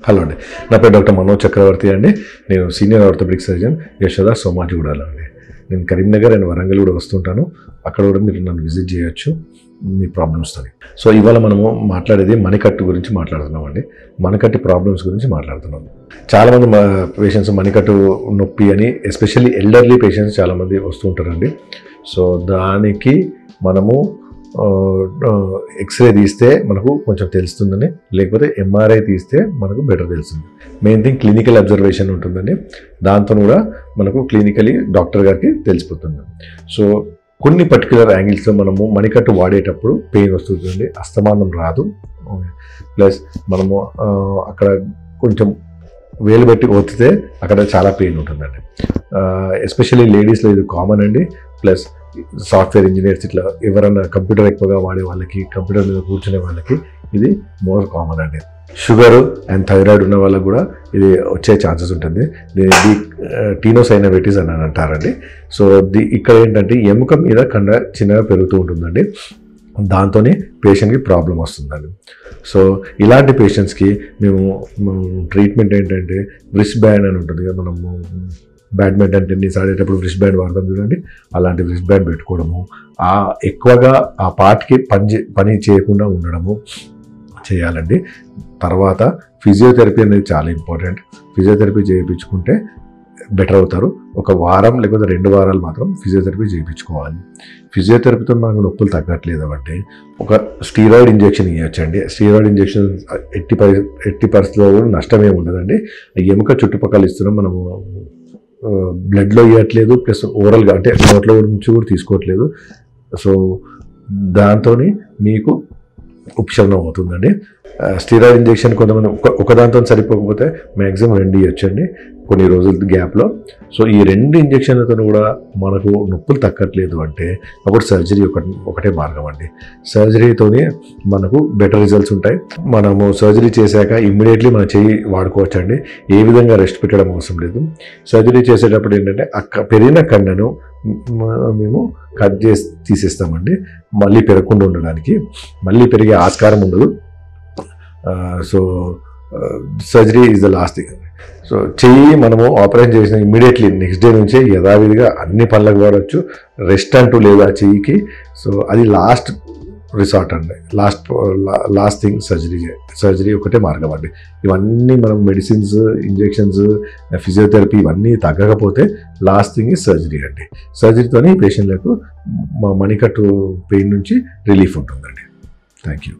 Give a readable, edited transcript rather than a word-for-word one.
Hello అండి, నా పేరు డాక్టర్ మనోజ్ చక్రవర్తి అండి. నేను సీనియర్ ఆర్థోపెడిక్ సర్జన్ యశోద సోమాజిగూడలో అండి. నేను కరీంనగర్ అండ్ వరంగల్ కూడా వస్తుంటాను. అక్కడ కూడా మీరు నన్ను విజిట్ చేయొచ్చు మీ ప్రాబ్లమ్స్తో. సో ఇవాళ మనము మాట్లాడేది మణికట్టు గురించి మాట్లాడుతున్నాం అండి. మణికట్టు ప్రాబ్లమ్స్ గురించి మాట్లాడుతున్నాం. చాలామంది పేషెంట్స్ మణికట్టు నొప్పి అని, ఎస్పెషల్లీ ఎల్డర్లీ పేషెంట్స్ చాలామంది వస్తుంటారండి. సో దానికి మనము ఎక్స్రే తీస్తే మనకు కొంచెం తెలుస్తుందని, లేకపోతే ఎంఆర్ఐ తీస్తే మనకు బెటర్ తెలుస్తుంది. మెయిన్ థింగ్ క్లినికల్ అబ్జర్వేషన్ ఉంటుందండి. దాంతో కూడా మనకు క్లినికలీ డాక్టర్ గారికి తెలిసిపోతుంది. సో కొన్ని పర్టికులర్ యాంగిల్స్లో మనము మణికట్టు వాడేటప్పుడు పెయిన్ వస్తుందండి, అస్తమానం రాదు. ప్లస్ మనము అక్కడ కొంచెం వేలు బట్టి ఒత్తితే అక్కడ చాలా పెయిన్ ఉంటుందండి. ఎస్పెషల్లీ లేడీస్లో ఇది కామన్ అండి. ప్లస్ సాఫ్ట్వేర్ ఇంజనీర్స్, ఇట్లా ఎవరైనా కంప్యూటర్ ఎక్కువగా వాడే వాళ్ళకి, కంప్యూటర్ మీద కూర్చునే వాళ్ళకి ఇది మోర్ కామన్ అండి. షుగర్ అండ్ థైరాయిడ్ ఉన్న వాళ్ళకి కూడా ఇది వచ్చే ఛాన్సెస్ ఉంటుంది. దీన్ని టీనోసైనోవైటిస్ అని అంటారండి. సో ఇక్కడ ఏంటంటే ఎముక మీద కండ చిన్నగా పెరుగుతూ ఉంటుందండి. దాంతోనే పేషెంట్కి ప్రాబ్లం వస్తుందండి. సో ఇలాంటి పేషెంట్స్కి మేము ట్రీట్మెంట్ ఏంటంటే రిస్ట్ బ్యాండ్ అని ఉంటుంది కదా, మనము బ్యాడ్మింటన్, టెన్నిస్ ఆడేటప్పుడు రిస్ట్ బ్యాండ్ వాడతాం చూడండి, అలాంటి రిస్ట్ బ్యాండ్ పెట్టుకోవడము, ఎక్కువగా ఆ పార్ట్కి పని చేయకుండా ఉండడము చేయాలండి. తర్వాత ఫిజియోథెరపీ అనేది చాలా ఇంపార్టెంట్. ఫిజియోథెరపీ చేయించుకుంటే బెటర్ అవుతారు. ఒక వారం లేకపోతే 2 వారాలు మాత్రం ఫిజియోథెరపీ చేయించుకోవాలి. ఫిజియోథెరపీతో మనకు నొప్పులు తగ్గట్లేదు అంటే ఒక స్టీరాయిడ్ ఇంజెక్షన్ ఇవ్వచ్చండి. స్టీరాయిడ్ ఇంజెక్షన్ ఎట్టి పరిస్థితుల్లో కూడా నష్టమే ఉండదండి. ఎముక చుట్టుపక్కల ఇస్తున్నాం, మనము బ్లడ్లో ఇవ్వట్లేదు, ప్లస్ ఓరల్గా అంటే నోట్లో నుంచి కూడా తీసుకోవట్లేదు. సో దాంతో మీకు ఉపశమనం అవుతుందండి. స్టీరాయిడ్ ఇంజెక్షన్ కొంతమంది ఒకదాంతో సరిపోకపోతే మ్యాక్సిమం 2 ఇవ్వచ్చండి కొన్ని రోజుల గ్యాప్లో. సో ఈ 2 ఇంజెక్షన్లతో కూడా మనకు నొప్పులు తగ్గట్లేదు అంటే అప్పుడు సర్జరీ ఒకటే మార్గం అండి. సర్జరీతోనే మనకు బెటర్ రిజల్ట్స్ ఉంటాయి. మనము సర్జరీ చేశాక ఇమ్మీడియట్లీ మన చెయ్యి వాడుకోవచ్చండి. ఏ విధంగా రెస్ట్ పెట్టడం అవసరం లేదు. సర్జరీ చేసేటప్పుడు ఏంటంటే పెరిగిన కండను మేము కట్ చేసి తీసేస్తామండి, మళ్ళీ పెరగకుండా ఉండడానికి. మళ్ళీ పెరిగే ఆస్కారం ఉండదు. So surgery is the last thing. So చెయ్యి మనము ఆపరేషన్ చేసిన ఇమ్మీడియట్లీ నెక్స్ట్ డే నుంచే యథావిధిగా అన్ని పనులకు వాడవచ్చు. రెస్ట్ అంటూ లేదు ఆ చెయ్యికి. సో అది లాస్ట్ రిసార్ట్ అండి, లాస్ట్ థింగ్ సర్జరీ ఒకటే మార్గం అండి. ఇవన్నీ మనం మెడిసిన్స్, ఇంజెక్షన్స్, ఫిజియోథెరపీ ఇవన్నీ తగ్గకపోతే లాస్ట్ థింగ్ ఈ సర్జరీ అండి. సర్జరీతోనే ఈ పేషెంట్లకు మణికట్టు పెయిన్ నుంచి రిలీఫ్ ఉంటుందండి. Thank you.